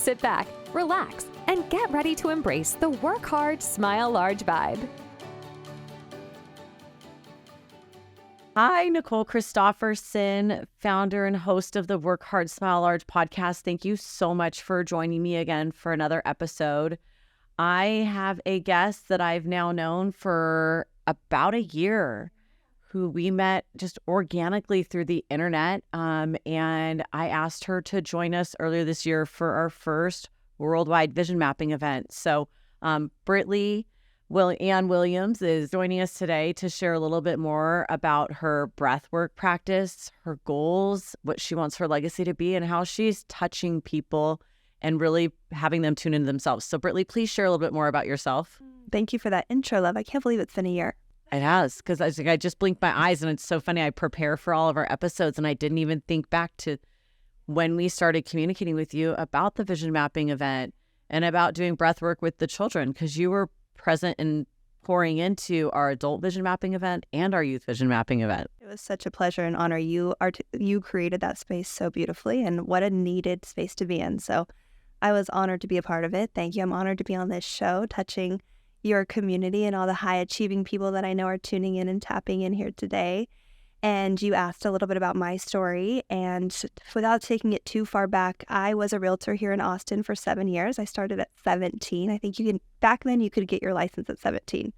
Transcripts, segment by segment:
Sit back, relax, and get ready to embrace the work hard, smile large vibe. Hi, Nicole Christopherson, founder and host of the Work Hard, Smile Large podcast. Thank you so much for joining me again for another episode. I have a guest that I've now known for about a year, who we met just organically through the internet. And I asked her to join us earlier this year for our first worldwide vision mapping event. So Britley Ann Williams is joining us today to share a little bit more about her breathwork practice, her goals, what she wants her legacy to be, and how she's touching people and really having them tune into themselves. So Britley, please share a little bit more about yourself. Thank you for that intro, love. I can't believe it's been a year. It has, because I just blinked my eyes, and it's so funny. I prepare for all of our episodes, and I didn't even think back to when we started communicating with you about the vision mapping event and about doing breathwork with the children, because you were present and pouring into our adult vision mapping event and our youth vision mapping event. It was such a pleasure and honor. You created that space so beautifully, and what a needed space to be in. So I was honored to be a part of it. Thank you. I'm honored to be on this show, touching your community and all the high achieving people that I know are tuning in and tapping in here today. And you asked a little bit about my story, and without taking it too far back, I was a realtor here in Austin for 7 years. I started at 17. I think back then you could get your license at 17.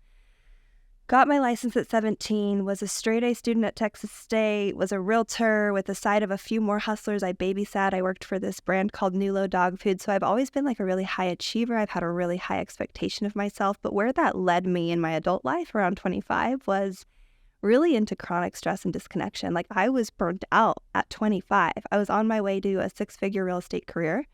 Got my license at 17, was a straight A student at Texas State, was a realtor with a side of a few more hustlers. I babysat. I worked for this brand called Nulo Dog Food. So I've always been like a really high achiever. I've had a really high expectation of myself. But where that led me in my adult life around 25 was really into chronic stress and disconnection. Like, I was burnt out at 25. I was on my way to a 6-figure real estate career.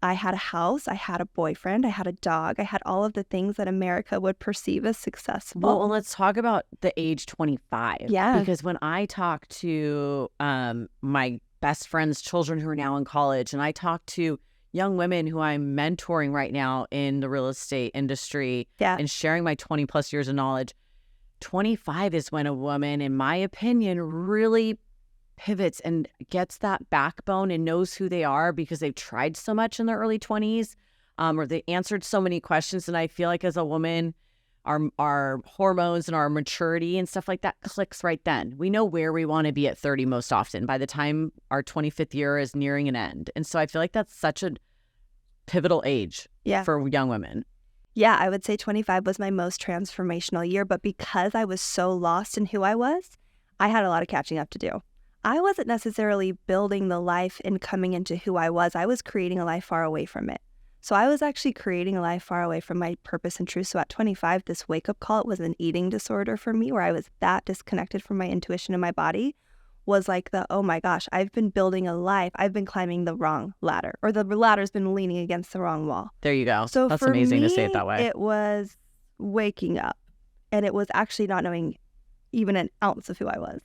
I had a house, I had a boyfriend, I had a dog, I had all of the things that America would perceive as successful. Well, let's talk about the age 25. Yeah. Because when I talk to my best friend's children who are now in college, and I talk to young women who I'm mentoring right now in the real estate industry, and sharing my 20 plus years of knowledge, 25 is when a woman, in my opinion, really pivots and gets that backbone and knows who they are, because they've tried so much in their early 20s, or they answered so many questions. And I feel like as a woman, our hormones and our maturity and stuff like that clicks right then. We know where we want to be at 30 most often by the time our 25th year is nearing an end. And so I feel like that's such a pivotal age for young women. Yeah, I would say 25 was my most transformational year, but because I was so lost in who I was, I had a lot of catching up to do. I wasn't necessarily building the life and coming into who I was creating a life far away from it. So I was actually creating a life far away from my purpose and truth. So at 25, this wake-up call, it was an eating disorder for me, where I was that disconnected from my intuition and my body, was like oh my gosh, I've been building a life. I've been climbing the wrong ladder, or the ladder's been leaning against the wrong wall. There you go. So that's for amazing me, to say it that way. It was waking up, and it was actually not knowing even an ounce of who I was,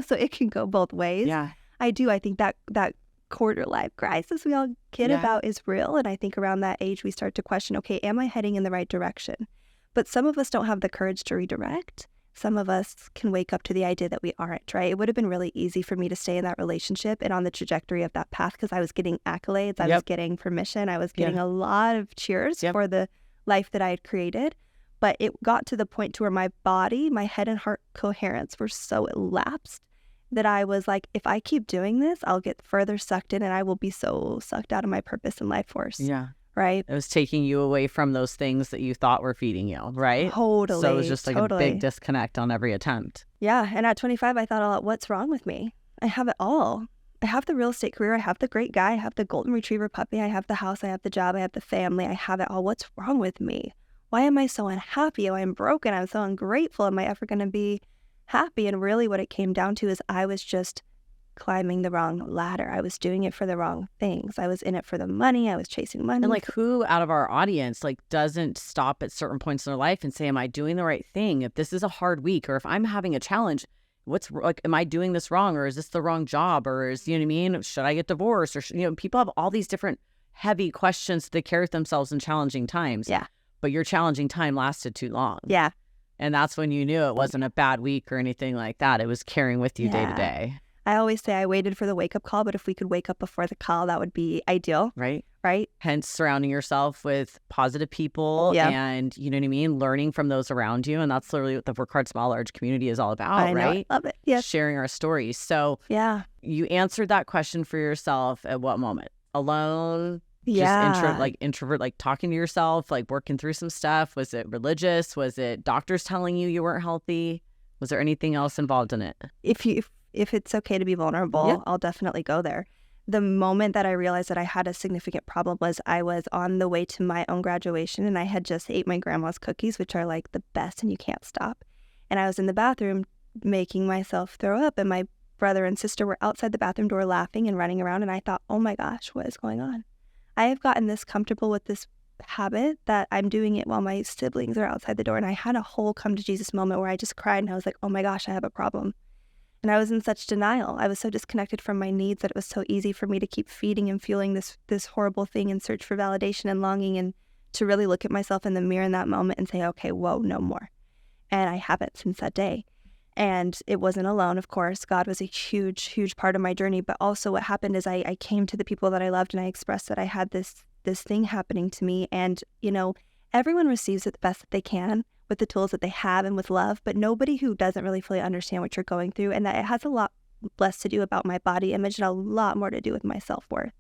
so it can go both ways. Yeah. I think that quarter life crisis we all kid about is real. And I think around that age, we start to question, okay, am I heading in the right direction? But some of us don't have the courage to redirect. Some of us can wake up to the idea that we aren't, right? It would have been really easy for me to stay in that relationship and on the trajectory of that path, because I was getting accolades, I was getting permission, I was getting a lot of cheers for the life that I had created. But it got to the point to where my body, my head and heart coherence were so elapsed that I was like, if I keep doing this, I'll get further sucked in, and I will be so sucked out of my purpose and life force. Yeah. Right? It was taking you away from those things that you thought were feeding you, right? Totally. So it was just like a big disconnect on every attempt. Yeah. And at 25, I thought a lot, what's wrong with me? I have it all. I have the real estate career. I have the great guy. I have the golden retriever puppy. I have the house. I have the job. I have the family. I have it all. What's wrong with me? Why am I so unhappy? Oh, I'm broken. I'm so ungrateful. Am I ever going to be happy? And really what it came down to is I was just climbing the wrong ladder. I was doing it for the wrong things. I was in it for the money. I was chasing money. And who out of our audience doesn't stop at certain points in their life and say, am I doing the right thing? If this is a hard week, or if I'm having a challenge, am I doing this wrong? Or is this the wrong job? Or is, should I get divorced? Or, people have all these different heavy questions that carry themselves in challenging times. Yeah. But your challenging time lasted too long. Yeah. And that's when you knew it wasn't a bad week or anything like that. It was carrying with you day to day. I always say I waited for the wake-up call, but if we could wake up before the call, that would be ideal. Right. Right? Hence surrounding yourself with positive people and, you know what I mean, learning from those around you. And that's literally what the Work Hard, Smile Large community is all about, I know, right? I love it. Yes. Sharing our stories. So you answered that question for yourself at what moment? Alone? Just introvert, like talking to yourself, like working through some stuff? Was it religious? Was it doctors telling you weren't healthy? Was there anything else involved in it? If it's okay to be vulnerable, I'll definitely go there. The moment that I realized that I had a significant problem was I was on the way to my own graduation, and I had just ate my grandma's cookies, which are like the best and you can't stop. And I was in the bathroom making myself throw up, and my brother and sister were outside the bathroom door laughing and running around. And I thought, oh my gosh, what is going on? I have gotten this comfortable with this habit that I'm doing it while my siblings are outside the door. And I had a whole come to Jesus moment where I just cried and I was like, oh my gosh, I have a problem. And I was in such denial. I was so disconnected from my needs that it was so easy for me to keep feeding and fueling this horrible thing in search for validation and longing, and to really look at myself in the mirror in that moment and say, okay, whoa, no more. And I haven't since that day. And it wasn't alone, of course. God was a huge, huge part of my journey. But also what happened is I came to the people that I loved and I expressed that I had this thing happening to me. And, you know, everyone receives it the best that they can with the tools that they have and with love, but nobody who doesn't really fully understand what you're going through, and that it has a lot less to do about my body image and a lot more to do with my self-worth.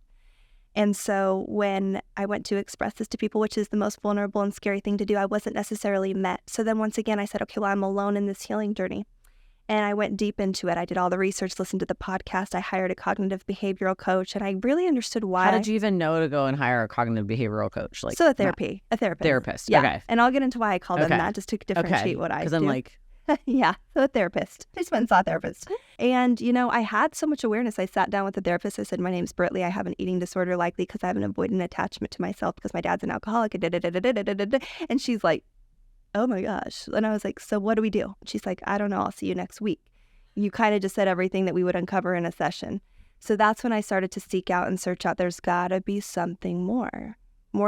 And so when I went to express this to people, which is the most vulnerable and scary thing to do, I wasn't necessarily met. So then once again, I said, okay, well, I'm alone in this healing journey. And I went deep into it. I did all the research, listened to the podcast. I hired a cognitive behavioral coach, and I really understood why. How did you even know to go and hire a cognitive behavioral coach? Like, so a therapist. Yeah. Okay. And I'll get into why I call them that, just to differentiate what I do. Because I'm like, yeah, so a therapist. I just went and saw a therapist. And, you know, I had so much awareness. I sat down with the therapist. I said, my name's Britley. I have an eating disorder, likely because I have an avoidant attachment to myself because my dad's an alcoholic. And she's like, oh my gosh. And I was like, so what do we do? She's like, I don't know. I'll see you next week. You kind of just said everything that we would uncover in a session. So that's when I started to seek out and search out. There's got to be something more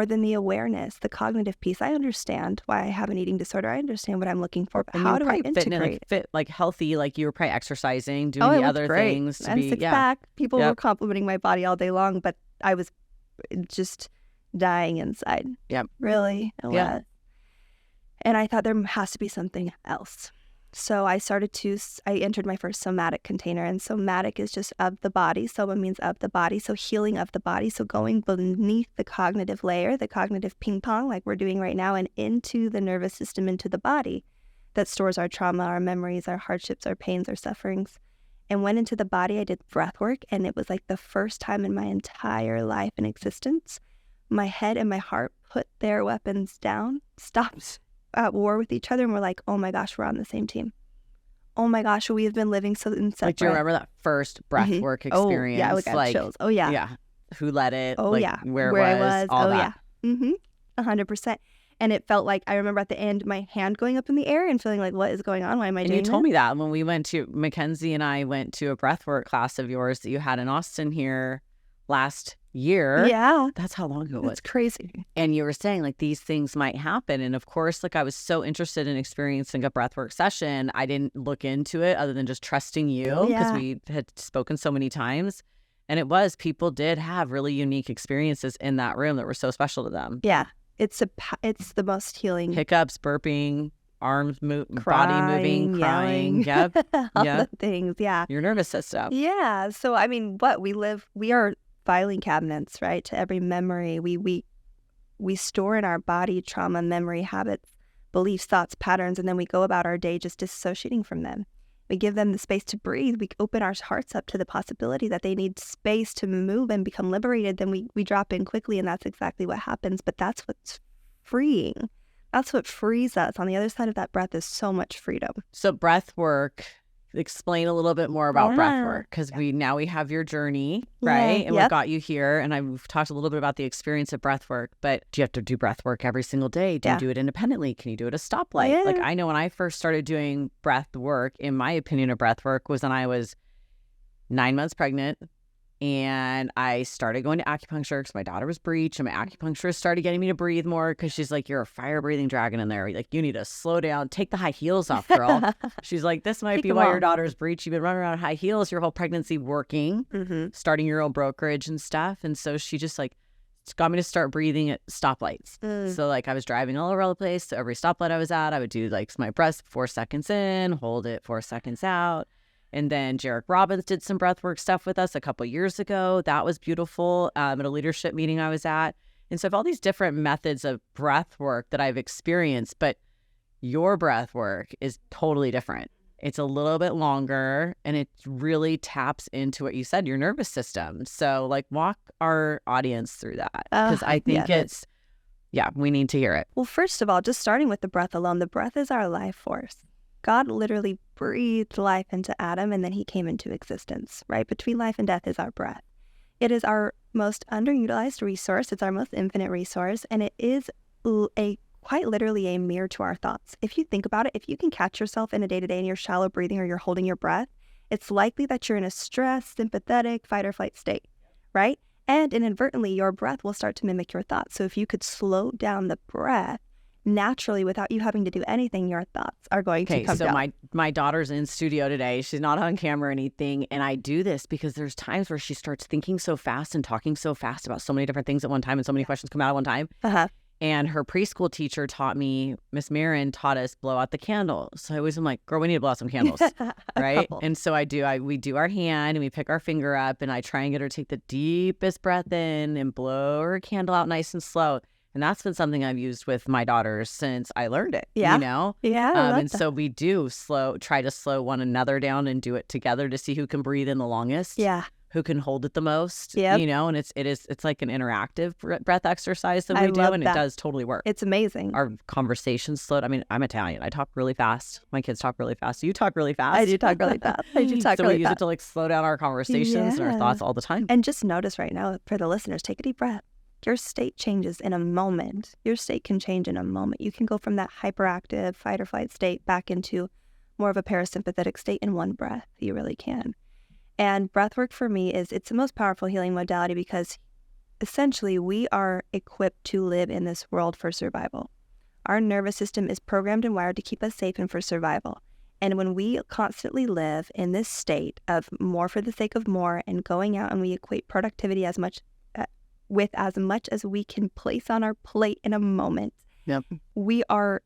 than the awareness, the cognitive piece. I understand why I have an eating disorder. I understand what I'm looking for. But how do I integrate fit, like healthy, like you were probably exercising, doing the other things to and be six-pack. People were complimenting my body all day long, but I was just dying inside. Yep. Really. Yeah. And I thought there has to be something else. So I entered my first somatic container, and somatic is just of the body. Soma means of the body. So healing of the body. So going beneath the cognitive layer, the cognitive ping pong like we're doing right now, and into the nervous system, into the body that stores our trauma, our memories, our hardships, our pains, our sufferings. And went into the body. I did breath work, and it was like the first time in my entire life and existence, my head and my heart put their weapons down, stopped at war with each other, and we're like, oh my gosh, we're on the same team. Oh my gosh, we have been living so in separate. Like, do you remember that first breath work experience? Oh yeah, I got chills. Oh yeah. Yeah. Who led it? Oh like, yeah. Where I was. All that. Yeah. 100%. And it felt like, I remember at the end, my hand going up in the air and feeling like, what is going on? Why am I doing And you told me that when we went to, Mackenzie and I went to a breathwork class of yours that you had in Austin here last year. Yeah. That's how long ago it was. It's crazy. And you were saying like these things might happen. And of course, like I was so interested in experiencing a breathwork session. I didn't look into it other than just trusting you because we had spoken so many times. And people did have really unique experiences in that room that were so special to them. Yeah. It's the most healing. Hiccups, burping, arms body moving, crying. Yep. All the things. Yeah. Your nervous system. Yeah. So, I mean, we are filing cabinets, right? To every memory. We store in our body trauma, memory, habits, beliefs, thoughts, patterns, and then we go about our day just disassociating from them. We give them the space to breathe. We open our hearts up to the possibility that they need space to move and become liberated. Then we drop in quickly, and that's exactly what happens. But that's what's freeing. That's what frees us. On the other side of that breath is so much freedom. So breath work, explain a little bit more about breath work, because we have your journey, right? And we've got you here, and we've talked a little bit about the experience of breath work, but do you have to do breath work every single day? Do you do it independently? Can you do it at a stoplight? Yeah. Like, I know when I first started doing breath work, in my opinion of breath work was when I was 9 months pregnant And I started going to acupuncture because my daughter was breech, and my acupuncturist started getting me to breathe more because she's like, you're a fire-breathing dragon in there. Like, you need to slow down, take the high heels off, girl. She's like, this might be why your daughter's breech. You've been running around high heels your whole pregnancy working, starting your own brokerage and stuff. And so she just like got me to start breathing at stoplights. So like I was driving all over the place. So every stoplight I was at, I would do like my breath 4 seconds in, hold it 4 seconds out. And then Jarek Robbins did some breathwork stuff with us a couple years ago. That was beautiful at a leadership meeting I was at. And so I have all these different methods of breathwork that I've experienced, but your breathwork is totally different. It's a little bit longer, and it really taps into what you said, your nervous system. So like walk our audience through that, because I think we need to hear it. Well, first of all, just starting with the breath alone, the breath is our life force. God literally breathed life into Adam, and then he came into existence, right? Between life and death is our breath. It is our most underutilized resource. It's our most infinite resource, and it is quite literally a mirror to our thoughts. If you think about it, if you can catch yourself in a day-to-day and you're shallow breathing or you're holding your breath, it's likely that you're in a stressed, sympathetic, fight or flight state, right? And inadvertently, your breath will start to mimic your thoughts. So if you could slow down the breath, naturally, without you having to do anything, your thoughts are going to come down. So my daughter's in studio today. She's not on camera or anything. And I do this because there's times where she starts thinking so fast and talking so fast about so many different things at one time, and so many questions come out at one time. And her preschool teacher taught me, Miss Marin taught us blow out the candle. So I always am like, girl, we need to blow out some candles, right? And so we do our hand and we pick our finger up, and I try and get her to take the deepest breath in and blow her candle out nice and slow. And that's been something I've used with my daughters since I learned it, you know? Yeah. And so we do try to slow one another down and do it together to see who can breathe in the longest. Yeah. Who can hold it the most, you know? And it's like an interactive breath exercise that we do, and it does totally work. It's amazing. Our conversations slowed. I mean, I'm Italian. I talk really fast. My kids talk really fast. So you talk really fast. I do talk really fast. So we use it to like slow down our conversations and our thoughts all the time. And just notice right now, for the listeners, take a deep breath. Your state changes in a moment. Your state can change in a moment. You can go from that hyperactive fight or flight state back into more of a parasympathetic state in one breath. You really can. And breathwork for me it's the most powerful healing modality, because essentially we are equipped to live in this world for survival. Our nervous system is programmed and wired to keep us safe and for survival. And when we constantly live in this state of more for the sake of more and going out and we equate productivity as much as we can place on our plate in a moment, we are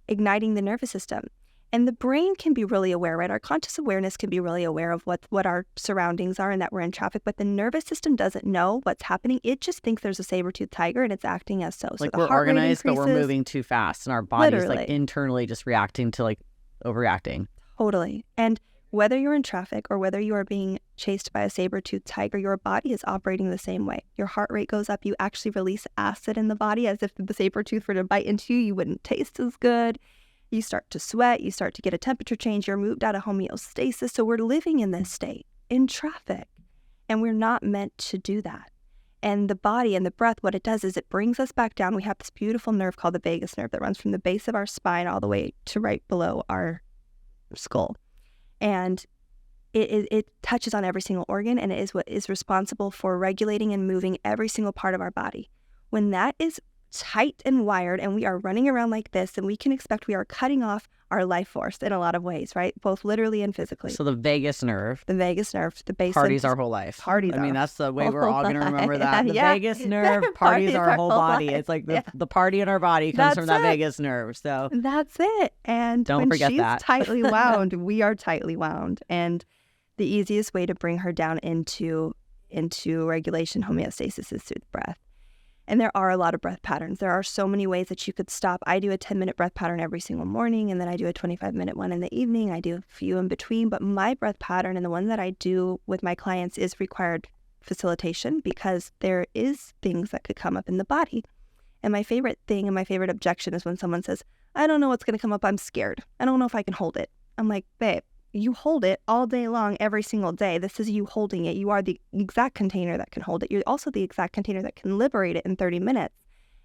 igniting the nervous system. And the brain can be really aware, right? Our conscious awareness can be really aware of what our surroundings are and that we're in traffic, but the nervous system doesn't know what's happening. It just thinks there's a saber-toothed tiger and it's acting as so. Like so we're organized, but we're moving too fast, and our body's like internally just reacting to like overreacting. Totally. And whether you're in traffic or whether you are being chased by a saber-toothed tiger, your body is operating the same way. Your heart rate goes up. You actually release acid in the body, as if the saber-tooth were to bite into you, you wouldn't taste as good. You start to sweat. You start to get a temperature change. You're moved out of homeostasis. So we're living in this state in traffic, and we're not meant to do that. And the body and the breath, what it does is it brings us back down. We have this beautiful nerve called the vagus nerve that runs from the base of our spine all the way to right below our skull. And it touches on every single organ, and it is what is responsible for regulating and moving every single part of our body. When that is tight and wired and we are running around like this, and we can expect we are cutting off our life force in a lot of ways, right? Both literally and physically. So the vagus nerve, the base parties our whole life. I mean, that's the way we're all going to remember that. The vagus nerve parties our whole body. It's like the party in our body comes from that vagus nerve. So that's it. And don't when forget she's that. tightly wound, we are tightly wound. And the easiest way to bring her down into regulation, homeostasis, is through the breath. And there are a lot of breath patterns. There are so many ways that you could stop. I do a 10-minute breath pattern every single morning, and then I do a 25-minute one in the evening. I do a few in between, but my breath pattern and the one that I do with my clients is required facilitation, because there is things that could come up in the body. And my favorite thing and my favorite objection is when someone says, I don't know what's going to come up. I'm scared. I don't know if I can hold it. I'm like, babe, you hold it all day long, every single day. This is you holding it. You are the exact container that can hold it. You're also the exact container that can liberate it in 30 minutes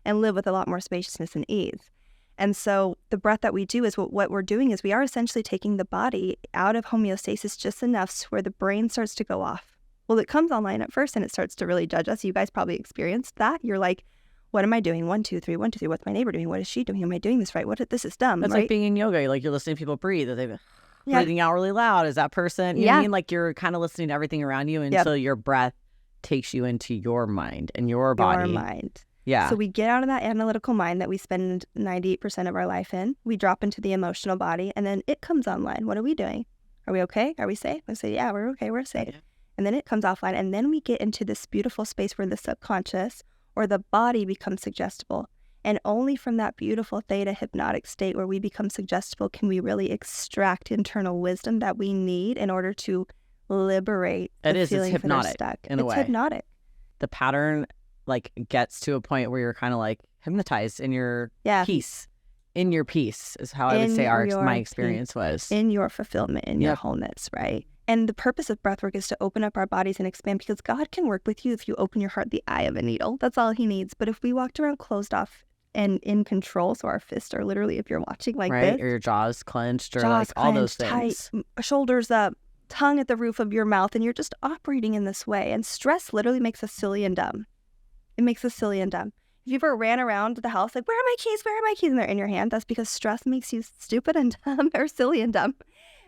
and live with a lot more spaciousness and ease. And so the breath that we do is what we're doing is we are essentially taking the body out of homeostasis just enough where the brain starts to go off. Well, it comes online at first and it starts to really judge us. You guys probably experienced that. You're like, what am I doing? 1, 2, 3, 1, 2, 3. What's my neighbor doing? What is she doing? Am I doing this right? This is dumb, It's right? like being in yoga. Like you're listening to people breathe. Are they breathing out really loud? Is that person? You know what I mean? Like you're kind of listening to everything around you until your breath takes you into your mind and your body. Your mind. Yeah. So we get out of that analytical mind that we spend 98% of our life in. We drop into the emotional body, and then it comes online. What are we doing? Are we okay? Are we safe? I say, yeah, we're okay. We're safe. And then it comes offline, and then we get into this beautiful space where the subconscious or the body becomes suggestible. And only from that beautiful theta hypnotic state where we become suggestible can we really extract internal wisdom that we need in order to liberate the feelings that are stuck. In a way. It's hypnotic. The pattern like gets to a point where you're kind of like hypnotized in your peace. In your peace is how I would say my experience was. In your fulfillment, in your wholeness, right? And the purpose of breathwork is to open up our bodies and expand, because God can work with you if you open your heart the eye of a needle. That's all he needs. But if we walked around closed off and in control, so our fists are literally, if you're watching like this. Or your jaws clenched or like all those things. Tight, shoulders up, tongue at the roof of your mouth, and you're just operating in this way. And stress literally makes us silly and dumb. It makes us silly and dumb. If you ever ran around the house like, where are my keys? Where are my keys? And they're in your hand. That's because stress makes you stupid and dumb or silly and dumb.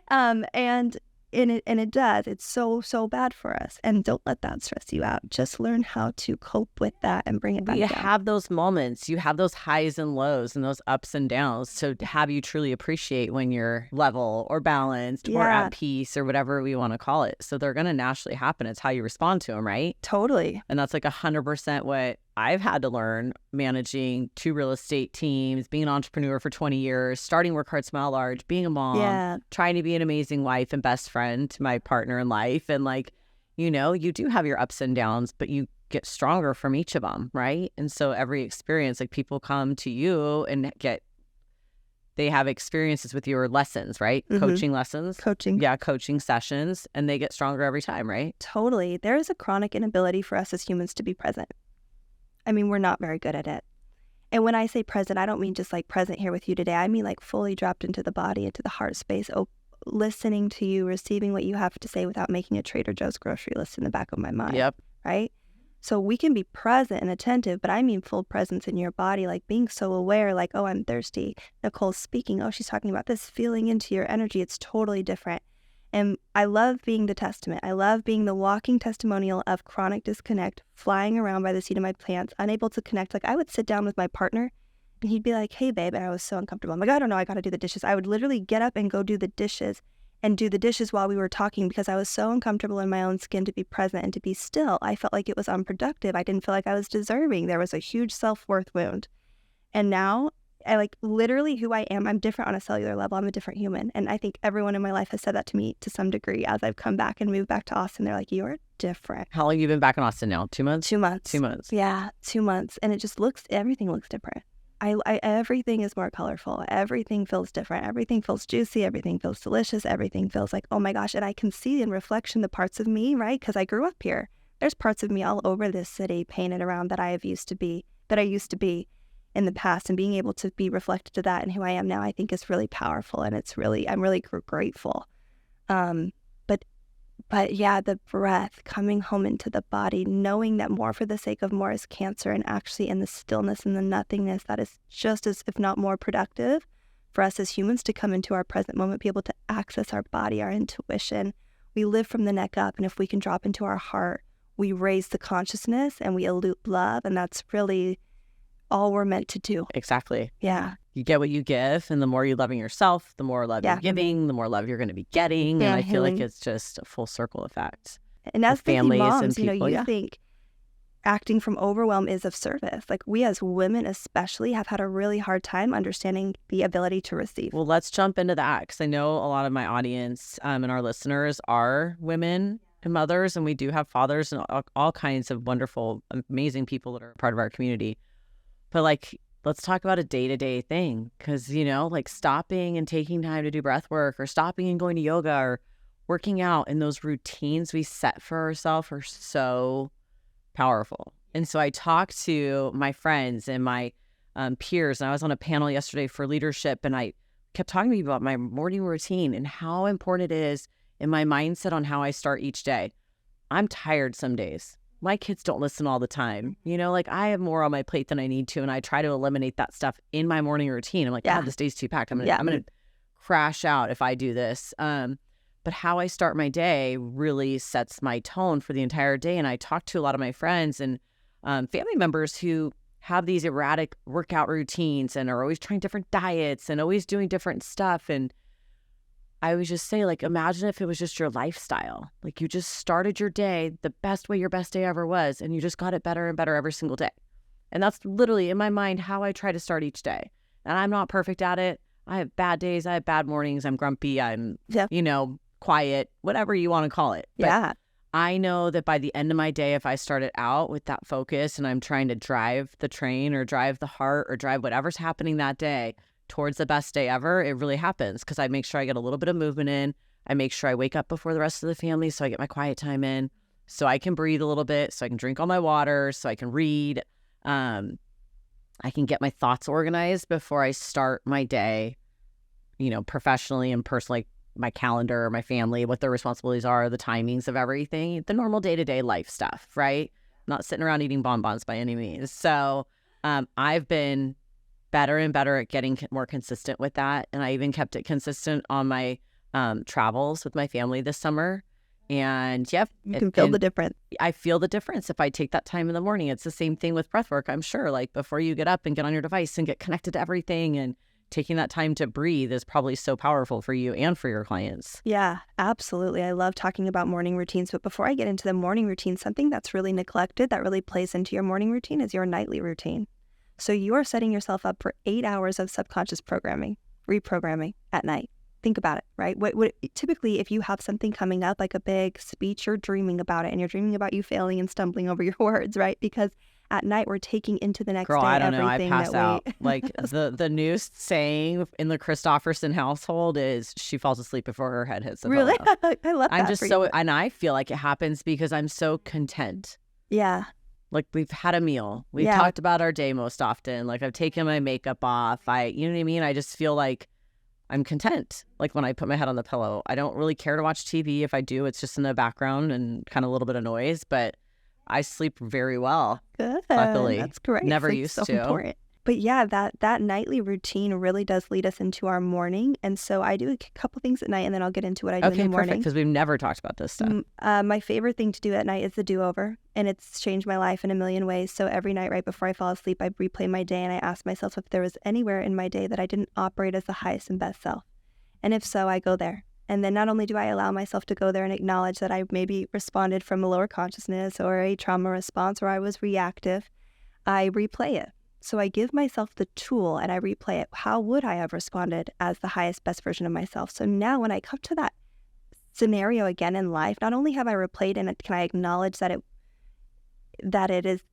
And it does. It's so bad for us. And don't let that stress you out. Just learn how to cope with that and bring it back down. You have those moments. You have those highs and lows and those ups and downs. So have you truly appreciate when you're level or balanced or at peace or whatever we want to call it. So they're going to naturally happen. It's how you respond to them, right? Totally. And that's like 100% what I've had to learn, managing 2 real estate teams, being an entrepreneur for 20 years, starting Work Hard, Smile Large, being a mom, trying to be an amazing wife and best friend to my partner in life. And like, you know, you do have your ups and downs, but you get stronger from each of them, right? And so every experience, like people come to you and they have experiences with your lessons, right? Mm-hmm. Coaching lessons. Coaching. Yeah, coaching sessions, and they get stronger every time, right? Totally. There is a chronic inability for us as humans to be present. I mean, we're not very good at it. And when I say present, I don't mean just like present here with you today. I mean like fully dropped into the body, into the heart space, listening to you, receiving what you have to say without making a Trader Joe's grocery list in the back of my mind. Yep. Right? So we can be present and attentive, but I mean full presence in your body, like being so aware, like, oh, I'm thirsty. Nicole's speaking. Oh, she's talking about this, feeling into your energy. It's totally different. And I love being the testament. I love being the walking testimonial of chronic disconnect, flying around by the seat of my pants, unable to connect. Like I would sit down with my partner and he'd be like, hey, babe. And I was so uncomfortable. I'm like, I don't know. I got to do the dishes. I would literally get up and go do the dishes while we were talking because I was so uncomfortable in my own skin to be present and to be still. I felt like it was unproductive. I didn't feel like I was deserving. There was a huge self-worth wound. And now I like literally who I am. I'm different on a cellular level. I'm a different human. And I think everyone in my life has said that to me to some degree as I've come back and moved back to Austin. They're like, you're different. How long have you been back in Austin now? 2 months? 2 months. 2 months. Yeah, 2 months. And it just everything looks different. Everything is more colorful. Everything feels different. Everything feels juicy. Everything feels delicious. Everything feels like, oh my gosh. And I can see in reflection the parts of me, right? Because I grew up here. There's parts of me all over this city painted around that I used to be in the past, and being able to be reflected to that and who I am now, I think is really powerful. And I'm really grateful. But yeah, the breath, coming home into the body, knowing that more for the sake of more is cancer, and actually in the stillness and the nothingness, that is just as, if not more productive for us as humans to come into our present moment, be able to access our body, our intuition. We live from the neck up, and if we can drop into our heart, we raise the consciousness and we elude love, and that's really all we're meant to do. Exactly. Yeah. You get what you give, and the more you're loving yourself, the more love you're giving, the more love you're going to be getting. And I feel like it's just a full circle effect. And as families moms, and people, you think acting from overwhelm is of service. Like we as women especially have had a really hard time understanding the ability to receive. Well, let's jump into that, because I know a lot of my audience and our listeners are women and mothers, and we do have fathers and all kinds of wonderful, amazing people that are part of our community. But like, let's talk about a day-to-day thing, because, like stopping and taking time to do breath work, or stopping and going to yoga, or working out, and those routines we set for ourselves are so powerful. And so I talked to my friends and my peers, and I was on a panel yesterday for leadership, and I kept talking to people about my morning routine and how important it is in my mindset on how I start each day. I'm tired some days. My kids don't listen all the time. You know, like I have more on my plate than I need to. And I try to eliminate that stuff in my morning routine. I'm like, God, this day's too packed. I'm gonna crash out if I do this. But how I start my day really sets my tone for the entire day. And I talk to a lot of my friends and family members who have these erratic workout routines and are always trying different diets and always doing different stuff. And I always just say, like, imagine if it was just your lifestyle. Like you just started your day the best way your best day ever was, and you just got it better and better every single day. And that's literally in my mind how I try to start each day. And I'm not perfect at it. I have bad days. I have bad mornings. I'm grumpy. I'm, quiet, whatever you want to call it. But I know that by the end of my day, if I started out with that focus and I'm trying to drive the train or drive the heart or drive whatever's happening that day towards the best day ever, it really happens because I make sure I get a little bit of movement in. I make sure I wake up before the rest of the family so I get my quiet time in, so I can breathe a little bit, so I can drink all my water, so I can read. I can get my thoughts organized before I start my day, professionally and personally, my calendar, my family, what their responsibilities are, the timings of everything, the normal day-to-day life stuff, right? Not sitting around eating bonbons by any means. So I've been better and better at getting more consistent with that. And I even kept it consistent on my travels with my family this summer. And you can feel the difference. I feel the difference if I take that time in the morning. It's the same thing with breath work, I'm sure. Like before you get up and get on your device and get connected to everything, and taking that time to breathe is probably so powerful for you and for your clients. Yeah, absolutely. I love talking about morning routines. But before I get into the morning routine, something that's really neglected that really plays into your morning routine is your nightly routine. So you are setting yourself up for 8 hours of subconscious programming, reprogramming at night. Think about it, right? What typically, if you have something coming up, like a big speech, you're dreaming about it, and you're dreaming about you failing and stumbling over your words, right? Because at night, we're taking into the next day I don't know. I everything pass that out. Like the new saying in the Christofferson household is she falls asleep before her head hits the pillow. Really? I love that. I'm just and I feel like it happens because I'm so content. Yeah. Like we've had a meal. We've talked about our day most often. Like I've taken my makeup off. You know what I mean? I just feel like I'm content. Like when I put my head on the pillow, I don't really care to watch TV. If I do, it's just in the background and kind of a little bit of noise, but I sleep very well. Good. Luckily. That's great. Never Sleep's used so to. Important. But yeah, that nightly routine really does lead us into our morning. And so I do a couple things at night, and then I'll get into what I do in the morning. Perfect, because we've never talked about this stuff. My favorite thing to do at night is the do-over, and it's changed my life in a million ways. So every night right before I fall asleep, I replay my day, and I ask myself if there was anywhere in my day that I didn't operate as the highest and best self. And if so, I go there. And then not only do I allow myself to go there and acknowledge that I maybe responded from a lower consciousness or a trauma response, or I was reactive, I replay it. So I give myself the tool and I replay it. How would I have responded as the highest, best version of myself? So now when I come to that scenario again in life, not only have I replayed and can I acknowledge that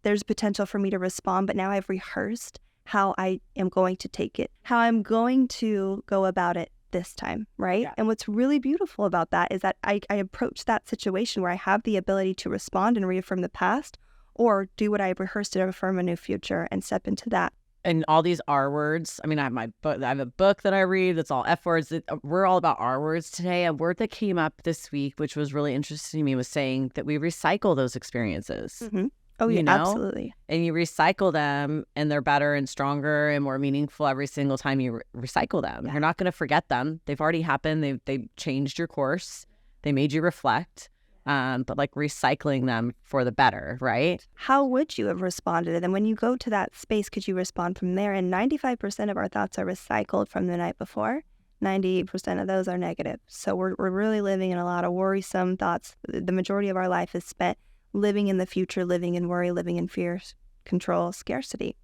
there's potential for me to respond, but now I've rehearsed how I am going to take it, how I'm going to go about it this time, right? Yeah. And what's really beautiful about that is that I approach that situation where I have the ability to respond and reaffirm the past, or do what I've rehearsed to affirm a new future and step into that. And all these R words, I mean, I have my book. I have a book that I read that's all F words. We're all about R words today. A word that came up this week, which was really interesting to me, was saying that we recycle those experiences. Mm-hmm. Oh, yeah, absolutely. And you recycle them, and they're better and stronger and more meaningful every single time you recycle them. Yeah. You're not going to forget them. They've already happened. They've changed your course. They made you reflect. But like recycling them for the better, right? How would you have responded? And when you go to that space, could you respond from there? And 95% of our thoughts are recycled from the night before. 98% of those are negative. So we're really living in a lot of worrisome thoughts. The majority of our life is spent living in the future, living in worry, living in fear, control, scarcity.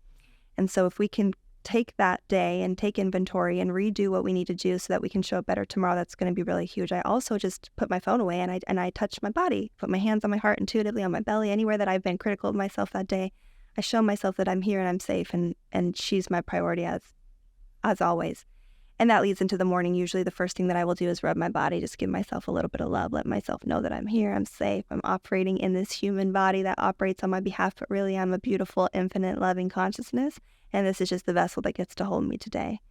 And so if we can take that day and take inventory and redo what we need to do so that we can show up better tomorrow, that's going to be really huge. I also just put my phone away and I touch my body, put my hands on my heart intuitively, on my belly, anywhere that I've been critical of myself that day. I show myself that I'm here and I'm safe, and she's my priority as always. And that leads into the morning. Usually the first thing that I will do is rub my body, just give myself a little bit of love, let myself know that I'm here, I'm safe, I'm operating in this human body that operates on my behalf, but really I'm a beautiful, infinite, loving consciousness. And this is just the vessel that gets to hold me today.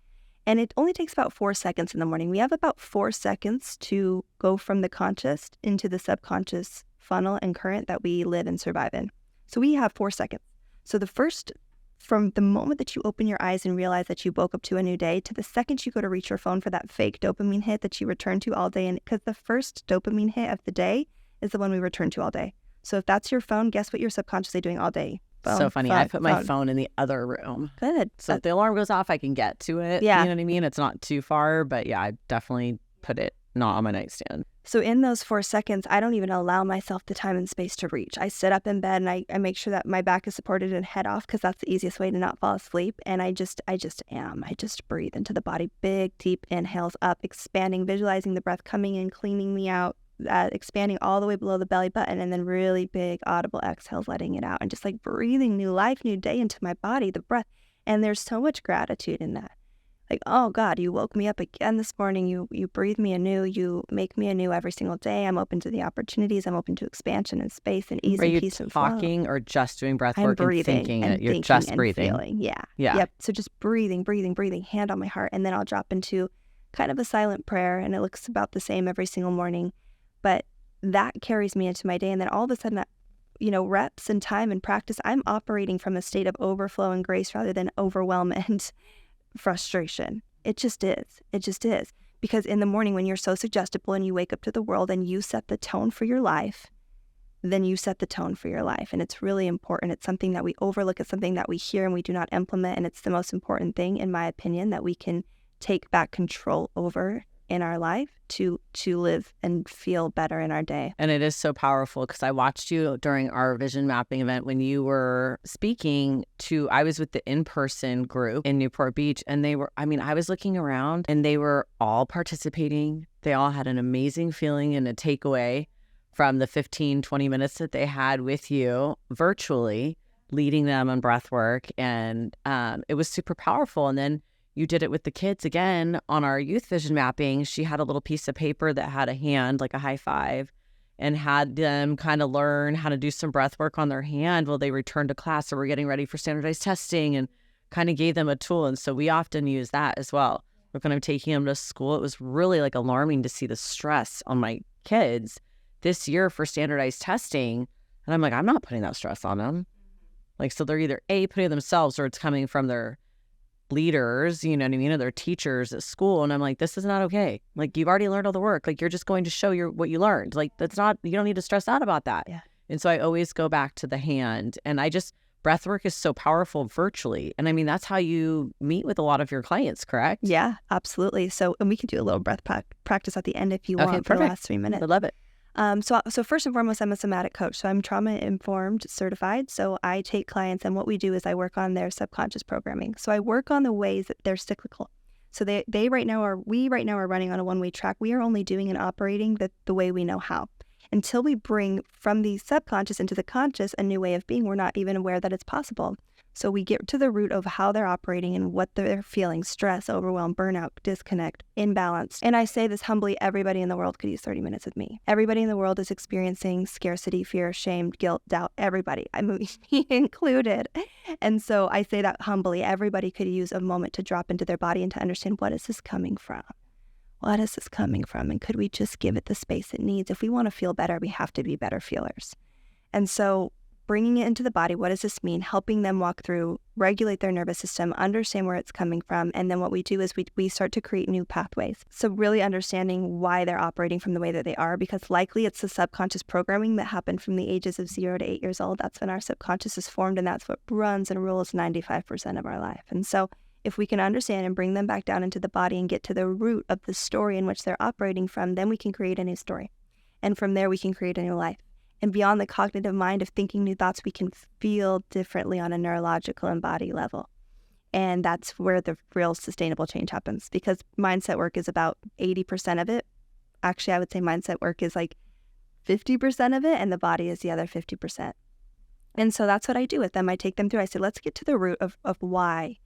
And it only takes about 4 seconds in the morning. We have about 4 seconds to go from the conscious into the subconscious funnel and current that we live and survive in. So we have 4 seconds. So from the moment that you open your eyes and realize that you woke up to a new day to the second you go to reach your phone for that fake dopamine hit that you return to all day. And because the first dopamine hit of the day is the one we return to all day. So if that's your phone, guess what you're subconsciously doing all day? Phone, so funny. phone, I put my phone. phone in the other room. Good. So if the alarm goes off, I can get to it. Yeah. You know what I mean? It's not too far, but yeah, I definitely put it not on my nightstand. So in those 4 seconds, I don't even allow myself the time and space to reach. I sit up in bed and I make sure that my back is supported and head off because that's the easiest way to not fall asleep. And I just am. I just breathe into the body. Big, deep inhales up, expanding, visualizing the breath coming in, cleaning me out, expanding all the way below the belly button, and then really big audible exhales, letting it out and just like breathing new life, new day into my body, the breath. And there's so much gratitude in that. Like, oh God, you woke me up again this morning. You breathe me anew. You make me anew every single day. I'm open to the opportunities. I'm open to expansion and space and ease and peace and flow. Are you talking or just doing breath I'm work breathing and thinking and it? You're thinking just and breathing. Feeling. Yeah. Yeah. Yep. So just breathing, hand on my heart. And then I'll drop into kind of a silent prayer. And it looks about the same every single morning. But that carries me into my day. And then all of a sudden, reps and time and practice, I'm operating from a state of overflow and grace rather than overwhelm and frustration. It just is. It just is. Because in the morning when you're so suggestible and you wake up to the world and you set the tone for your life, then you set the tone for your life. And it's really important. It's something that we overlook. It's something that we hear and we do not implement. And it's the most important thing, in my opinion, that we can take back control over in our life to live and feel better in our day. And it is so powerful because I watched you during our vision mapping event when you were speaking to, I was with the in-person group in Newport Beach, and I was looking around and they were all participating. They all had an amazing feeling and a takeaway from the 15, 20 minutes that they had with you virtually, leading them on breath work. And it was super powerful. And then you did it with the kids again on our youth vision mapping. She had a little piece of paper that had a hand, like a high five, and had them kind of learn how to do some breath work on their hand while they returned to class. So we're getting ready for standardized testing and kind of gave them a tool. And so we often use that as well. We're kind of taking them to school. It was really like alarming to see the stress on my kids this year for standardized testing. And I'm like, I'm not putting that stress on them. Like, so they're either putting it themselves or it's coming from their leaders, you know what I mean, or their teachers at school. And I'm like, this is not okay. Like, you've already learned all the work. Like, you're just going to show what you learned. Like, that's not, you don't need to stress out about that. Yeah. And so I always go back to the hand. And breath work is so powerful virtually. And I mean, that's how you meet with a lot of your clients, correct? Yeah, absolutely. So, and we can do a little breath practice at the end if you want for the last 3 minutes. I love it. So first and foremost, I'm a somatic coach. So I'm trauma-informed certified. So I take clients and what we do is I work on their subconscious programming. So I work on the ways that they're cyclical. So we right now are running on a one-way track. We are only doing and operating the way we know how. Until we bring from the subconscious into the conscious a new way of being, we're not even aware that it's possible. So we get to the root of how they're operating and what they're feeling: stress, overwhelm, burnout, disconnect, imbalance. And I say this humbly, everybody in the world could use 30 minutes with me. Everybody in the world is experiencing scarcity, fear, shame, guilt, doubt. Everybody, me included. And so I say that humbly. Everybody could use a moment to drop into their body and to understand, what is this coming from? What is this coming from? And could we just give it the space it needs? If we want to feel better, we have to be better feelers. And so bringing it into the body, what does this mean? Helping them walk through, regulate their nervous system, understand where it's coming from. And then what we do is we start to create new pathways. So really understanding why they're operating from the way that they are, because likely it's the subconscious programming that happened from the ages of 0 to 8 years old. That's when our subconscious is formed, and that's what runs and rules 95% of our life. And so if we can understand and bring them back down into the body and get to the root of the story in which they're operating from, then we can create a new story. And from there, we can create a new life. And beyond the cognitive mind of thinking new thoughts, we can feel differently on a neurological and body level. And that's where the real sustainable change happens, because mindset work is about 80% of it. Actually, I would say mindset work is like 50% of it, and the body is the other 50%. And so that's what I do with them. I take them through. I say, let's get to the root of why.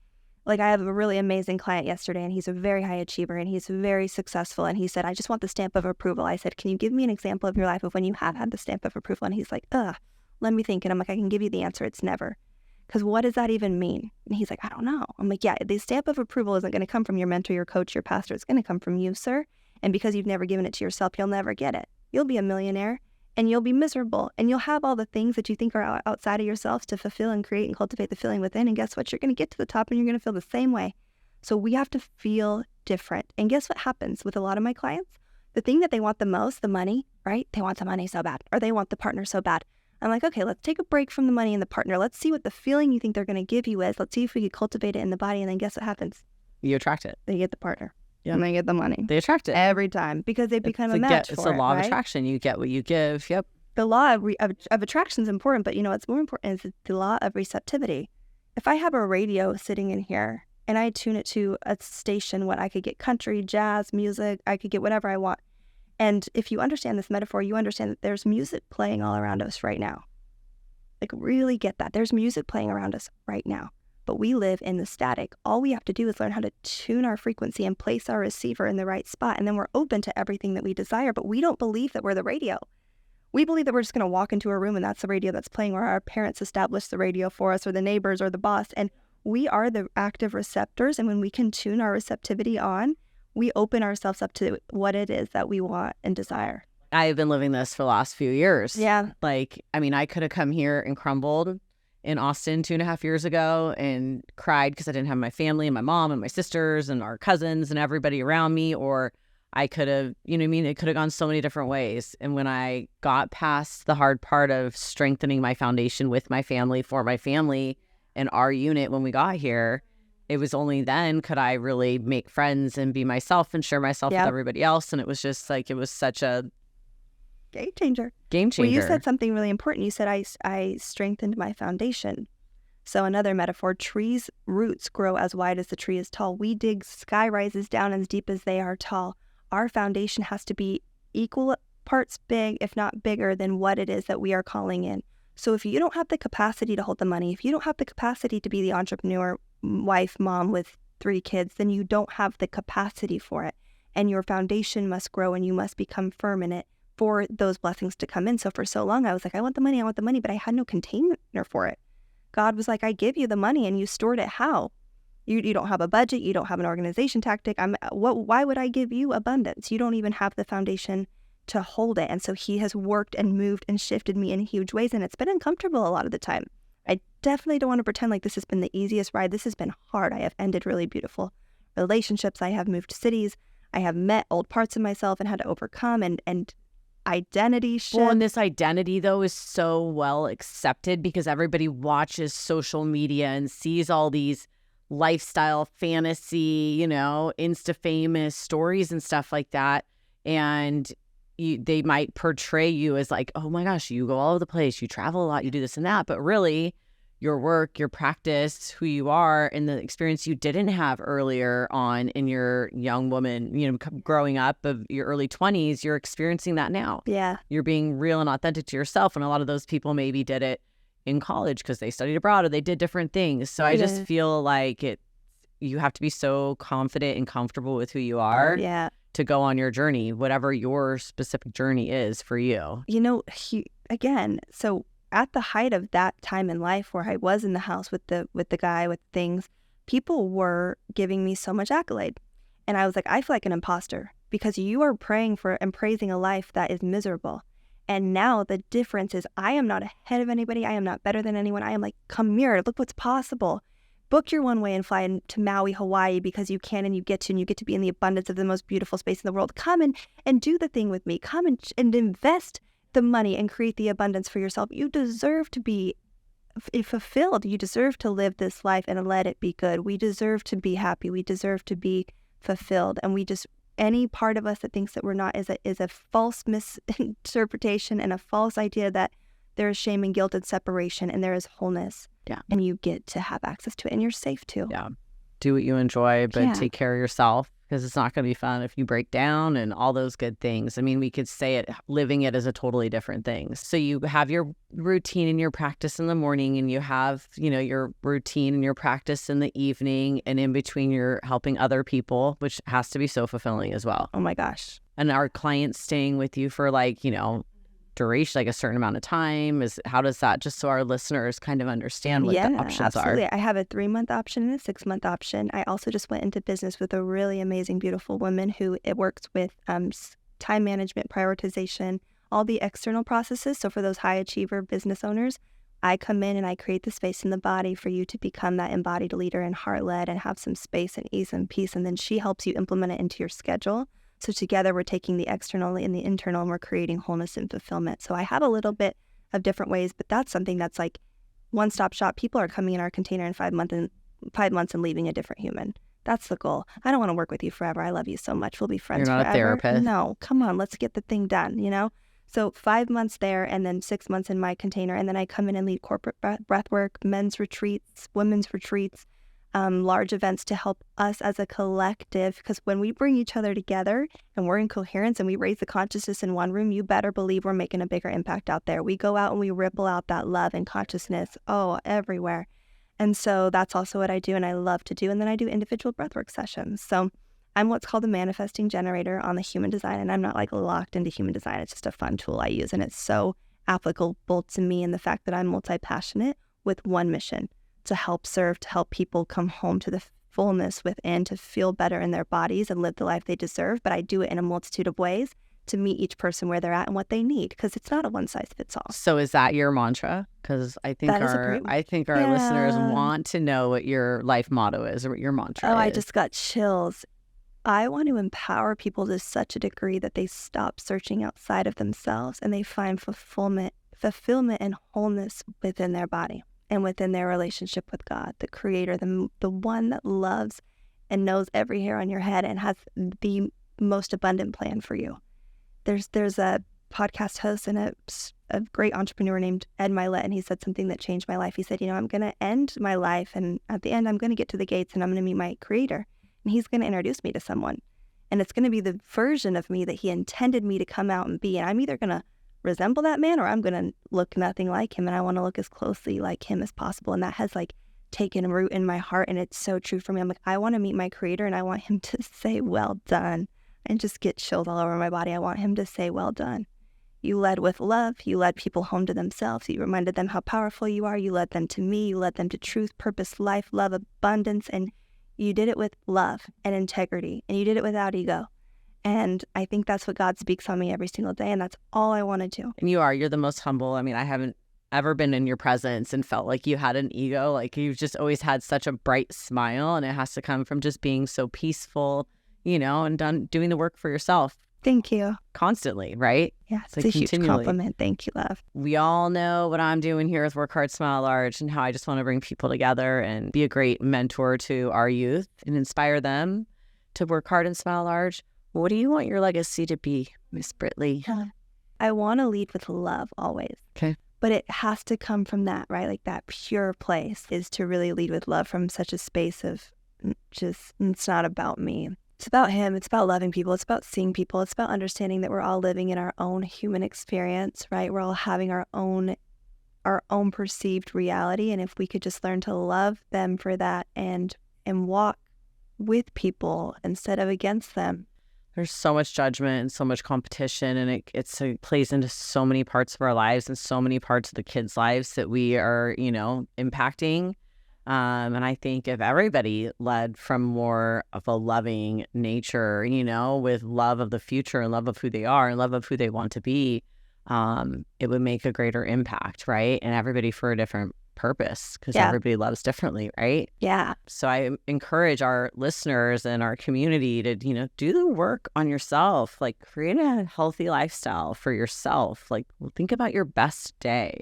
Like, I have a really amazing client yesterday, and he's a very high achiever, and he's very successful. And he said, I just want the stamp of approval. I said, can you give me an example of your life of when you have had the stamp of approval? And he's like, let me think. And I'm like, I can give you the answer. It's never. Because what does that even mean? And he's like, I don't know. I'm like, yeah, the stamp of approval isn't going to come from your mentor, your coach, your pastor. It's going to come from you, sir. And because you've never given it to yourself, you'll never get it. You'll be a millionaire, and you'll be miserable, and you'll have all the things that you think are outside of yourself to fulfill and create and cultivate the feeling within. And guess what? You're going to get to the top and you're going to feel the same way. So we have to feel different. And guess what happens with a lot of my clients? The thing that they want the most, the money, right? They want the money so bad, or they want the partner so bad. I'm like, okay, let's take a break from the money and the partner. Let's see what the feeling you think they're going to give you is. Let's see if we could cultivate it in the body. And then guess what happens? You attract it. They get the partner. Yeah. And they get the money. They attract it. Every time, because they become a match for it. It's a law right? of attraction. You get what you give. Yep. The law of attraction is important, but what's more important is the law of receptivity. If I have a radio sitting in here and I tune it to a station, I could get country, jazz, music, I could get whatever I want. And if you understand this metaphor, you understand that there's music playing all around us right now. Like, really get that. There's music playing around us right now. But we live in the static. All we have to do is learn how to tune our frequency and place our receiver in the right spot. And then we're open to everything that we desire. But we don't believe that we're the radio. We believe that we're just going to walk into a room and that's the radio that's playing, or our parents established the radio for us, or the neighbors, or the boss. And we are the active receptors. And when we can tune our receptivity on, we open ourselves up to what it is that we want and desire. I've been living this for the last few years. Yeah. I could have come here and crumbled in Austin 2.5 years ago and cried because I didn't have my family and my mom and my sisters and our cousins and everybody around me. Or I could have, it could have gone so many different ways. And when I got past the hard part of strengthening my foundation with my family, for my family and our unit when we got here, it was only then could I really make friends and be myself and share myself with everybody else. And it was just it was such a game changer. Well, you said something really important. You said I strengthened my foundation. So another metaphor, trees' roots grow as wide as the tree is tall. We dig sky rises down as deep as they are tall. Our foundation has to be equal parts big, if not bigger, than what it is that we are calling in. So if you don't have the capacity to hold the money, if you don't have the capacity to be the entrepreneur, wife, mom with 3 kids, then you don't have the capacity for it. And your foundation must grow and you must become firm in it for those blessings to come in. So for so long, I was like, I want the money, but I had no container for it. God was like, I give you the money and you stored it how? You don't have a budget. You don't have an organization tactic. Why would I give you abundance? You don't even have the foundation to hold it. And so he has worked and moved and shifted me in huge ways. And it's been uncomfortable a lot of the time. I definitely don't want to pretend like this has been the easiest ride. This has been hard. I have ended really beautiful relationships. I have moved cities. I have met old parts of myself and had to overcome and identity shift. Well, and this identity, though, is so well accepted because everybody watches social media and sees all these lifestyle fantasy, Insta famous stories and stuff like that. And they might portray you as like, oh my gosh, you go all over the place, you travel a lot, you do this and that. But really, your work, your practice, who you are, and the experience you didn't have earlier on in your young woman, growing up of your early 20s, you're experiencing that now. Yeah. You're being real and authentic to yourself. And a lot of those people maybe did it in college because they studied abroad or they did different things. So I just feel like you have to be so confident and comfortable with who you are to go on your journey, whatever your specific journey is for you. So at the height of that time in life where I was in the house with the guy with things, people were giving me so much accolade. And I was like, I feel like an imposter because you are praying for and praising a life that is miserable. And now the difference is I am not ahead of anybody. I am not better than anyone. I am like, come here, look what's possible. Book your one way and fly to Maui, Hawaii, because you can and you get to be in the abundance of the most beautiful space in the world. Come and do the thing with me. Come and invest the money and create the abundance for yourself. You deserve to be fulfilled. You deserve to live this life and let it be good. We deserve to be happy. We deserve to be fulfilled. And any part of us that thinks that we're not is a false misinterpretation and a false idea that there is shame and guilt and separation and there is wholeness. Yeah. And you get to have access to it and you're safe too. Yeah. Do what you enjoy, but take care of yourself because it's not going to be fun if you break down and all those good things. I mean, we could say it, living it is a totally different thing. So you have your routine and your practice in the morning and you have, your routine and your practice in the evening and in between you're helping other people, which has to be so fulfilling as well. Oh my gosh. And are clients staying with you for duration, like a certain amount of time? How does that, just so our listeners kind of understand what the options absolutely. are? I have a 3-month option and a 6-month option. I also just went into business with a really amazing, beautiful woman who it works with time management, prioritization, all the external processes. So for those high achiever business owners, I come in and I create the space in the body for you to become that embodied leader and heart-led and have some space and ease and peace. And then she helps you implement it into your schedule. So together we're taking the external and the internal and we're creating wholeness and fulfillment. So I have a little bit of different ways, but that's something that's like one-stop shop. People are coming in our container in 5 months and leaving a different human. That's the goal. I don't want to work with you forever. I love you so much. We'll be friends forever. You're not a therapist. No, come on, let's get the thing done, you know? So 5 months there and then 6 months in my container. And then I come in and lead corporate breathwork, men's retreats, women's retreats, large events to help us as a collective. Because when we bring each other together and we're in coherence and we raise the consciousness in one room, you better believe we're making a bigger impact out there. We go out and we ripple out that love and consciousness, everywhere. And so that's also what I do and I love to do. And then I do individual breathwork sessions. So I'm what's called a manifesting generator on the human design. And I'm not like locked into human design. It's just a fun tool I use. And it's so applicable to me in the fact that I'm multi-passionate with one mission: to help serve, to help people come home to the fullness within, to feel better in their bodies and live the life they deserve. But I do it in a multitude of ways to meet each person where they're at and what they need, because it's not a one size fits all. So is that your mantra? Because I think our listeners want to know what your life motto is or what your mantra is. I just got chills. I want to empower people to such a degree that they stop searching outside of themselves and they find fulfillment and wholeness within their body and within their relationship with God, the creator, the one that loves and knows every hair on your head and has the most abundant plan for you. There's a podcast host and a great entrepreneur named Ed Milet, and he said something that changed my life. He said, I'm going to end my life, and at the end, I'm going to get to the gates, and I'm going to meet my creator, and he's going to introduce me to someone, and it's going to be the version of me that he intended me to come out and be, and I'm either going to resemble that man or I'm going to look nothing like him, and I want to look as closely like him as possible, and that has taken root in my heart, and it's so true for me. I'm like, I want to meet my creator, and I want him to say, well done. And just get chills all over my body. I want him to say, well done. You led with love. You led people home to themselves. You reminded them how powerful you are. You led them to me. You led them to truth, purpose, life, love, abundance. And you did it with love and integrity. And you did it without ego. And I think that's what God speaks on me every single day. And that's all I want to do. And you're the most humble. I mean, I haven't ever been in your presence and felt like you had an ego. Like you've just always had such a bright smile. And it has to come from just being so peaceful, and doing the work for yourself. Thank you. Constantly, right? Yeah, it's a huge compliment. Thank you, love. We all know what I'm doing here with Work Hard, Smile Large, and how I just want to bring people together and be a great mentor to our youth and inspire them to work hard and smile large. What do you want your legacy to be, Miss Britley? I want to lead with love always. Okay. But it has to come from that, right? Like that pure place is to really lead with love from such a space of just, it's not about me. It's about him. It's about loving people. It's about seeing people. It's about understanding that we're all living in our own human experience, right? We're all having our own perceived reality. And if we could just learn to love them for that and walk with people instead of against them. There's so much judgment and so much competition, and it plays into so many parts of our lives and so many parts of the kids' lives that we are, impacting. And I think if everybody led from more of a loving nature, with love of the future and love of who they are and love of who they want to be, it would make a greater impact, right? And everybody for a different purpose, because everybody loves differently, right? Yeah. So I encourage our listeners and our community to, do the work on yourself, like create a healthy lifestyle for yourself. Like think about your best day.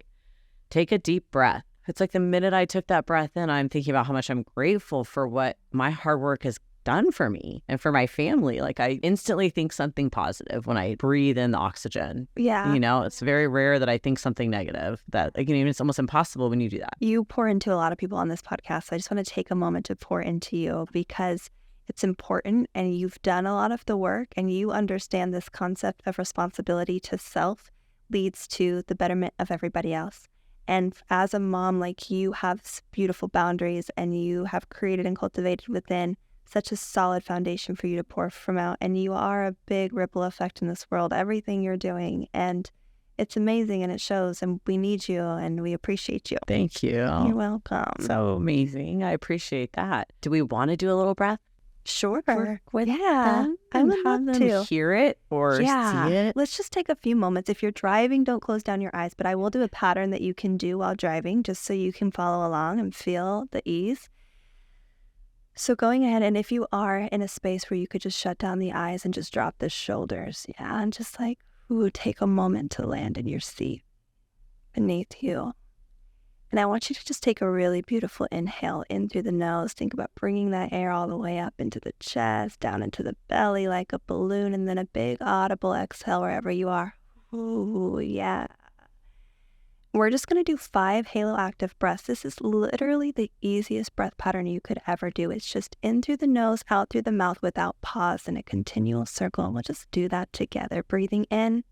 Take a deep breath. It's like the minute I took that breath in, I'm thinking about how much I'm grateful for what my hard work has done for me and for my family. Like I instantly think something positive when I breathe in the oxygen. Yeah. It's very rare that I think something negative. That it's almost impossible when you do that. You pour into a lot of people on this podcast. So I just want to take a moment to pour into you because it's important and you've done a lot of the work and you understand this concept of responsibility to self leads to the betterment of everybody else. And as a mom, like you have beautiful boundaries and you have created and cultivated within such a solid foundation for you to pour from out. And you are a big ripple effect in this world, everything you're doing. And it's amazing and it shows. And we need you and we appreciate you. Thank you. You're welcome. So amazing. I appreciate that. Do we want to do a little breath? Sure. with Yeah, them I and would have love them to. hear it or see it? Let's just take a few moments. If you're driving, don't close down your eyes, but I will do a pattern that you can do while driving just so you can follow along and feel the ease. So going ahead, and if you are in a space where you could just shut down the eyes and just drop the shoulders, and just like, take a moment to land in your seat beneath you. And I want you to just take a really beautiful inhale in through the nose. Think about bringing that air all the way up into the chest, down into the belly like a balloon, and then a big audible exhale wherever you are. Ooh, yeah. We're just going to do 5 halo active breaths. This is literally the easiest breath pattern you could ever do. It's just in through the nose, out through the mouth without pause in a continual circle. And we'll just do that together. Breathing in.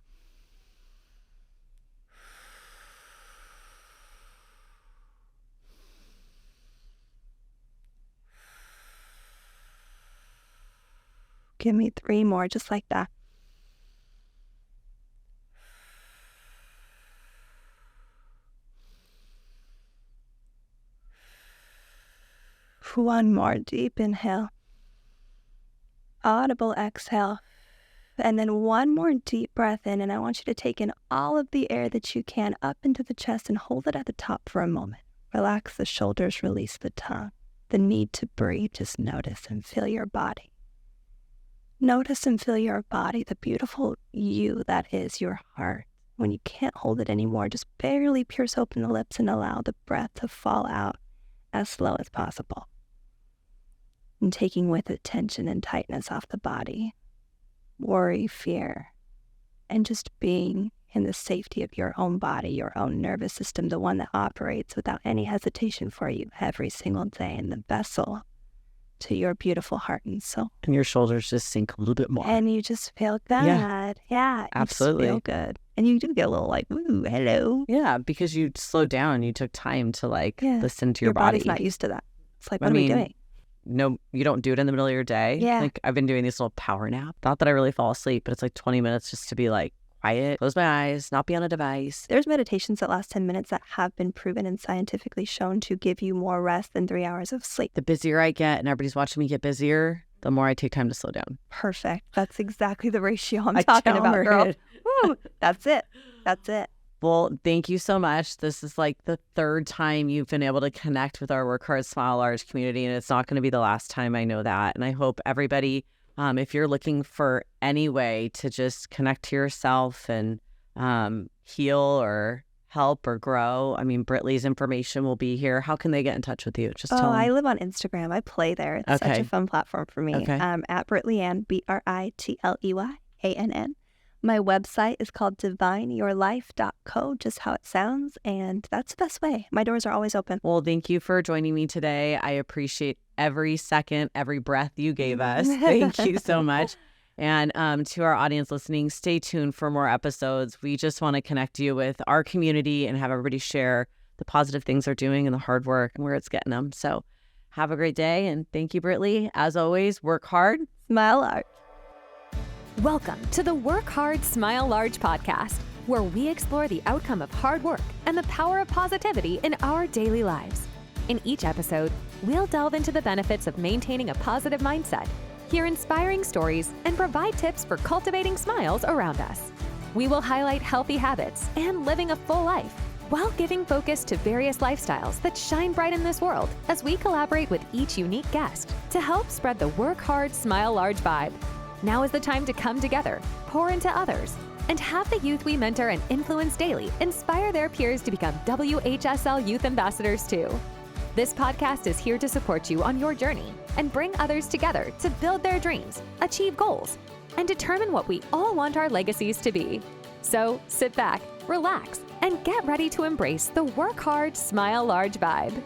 Give me 3 more, just like that. One more deep inhale. Audible exhale. And then one more deep breath in, and I want you to take in all of the air that you can up into the chest and hold it at the top for a moment. Relax the shoulders, release the tongue. The need to breathe, just notice and feel your body. Notice and feel your body, the beautiful you that is your heart. When you can't hold it anymore, just barely pierce open the lips and allow the breath to fall out as slow as possible. And taking with it tension and tightness off the body, worry, fear, and just being in the safety of your own body, your own nervous system, the one that operates without any hesitation for you every single day, in the vessel to your beautiful heart and soul. And your shoulders just sink a little bit more. And you just feel good. Yeah, absolutely. You just feel good. And you do get a little like, ooh, hello. Yeah, because you slowed down. You took time to listen to your body. Your body's not used to that. It's like, what are we doing? No, you don't do it in the middle of your day. Yeah. Like I've been doing these little power nap. Not that I really fall asleep, but it's like 20 minutes just to be like quiet, close my eyes, not be on a device. There's meditations that last 10 minutes that have been proven and scientifically shown to give you more rest than 3 hours of sleep. The busier I get and everybody's watching me get busier, the more I take time to slow down. Perfect. That's exactly the ratio I'm talking about, girl. Woo, that's it. That's it. Well, thank you so much. This is like the 3rd time you've been able to connect with our Work Hard, Smile Large community, and it's not going to be the last time. I know that. And I hope everybody, if you're looking for any way to just connect to yourself and heal or help or grow, I mean, Britley's information will be here. How can they get in touch with you? Just tell them. I live on Instagram. I play there. It's such a fun platform for me. Okay. At Britley Ann, BritleyAnn. My website is called divineyourlife.co, just how it sounds, and that's the best way. My doors are always open. Well, thank you for joining me today. I appreciate every second, every breath you gave us. Thank you so much. And to our audience listening, stay tuned for more episodes. We just want to connect you with our community and have everybody share the positive things they're doing and the hard work and where it's getting them. So have a great day, and thank you, Britley. As always, work hard, smile large. Welcome to the Work Hard, Smile Large podcast, where we explore the outcome of hard work and the power of positivity in our daily lives. In each episode, we'll delve into the benefits of maintaining a positive mindset, hear inspiring stories, and provide tips for cultivating smiles around us. We will highlight healthy habits and living a full life, while giving focus to various lifestyles that shine bright in this world as we collaborate with each unique guest to help spread the Work Hard, Smile Large vibe. Now is the time to come together, pour into others, and have the youth we mentor and influence daily inspire their peers to become WHSL Youth Ambassadors too. This podcast is here to support you on your journey and bring others together to build their dreams, achieve goals, and determine what we all want our legacies to be. So sit back, relax, and get ready to embrace the Work Hard, Smile Large vibe.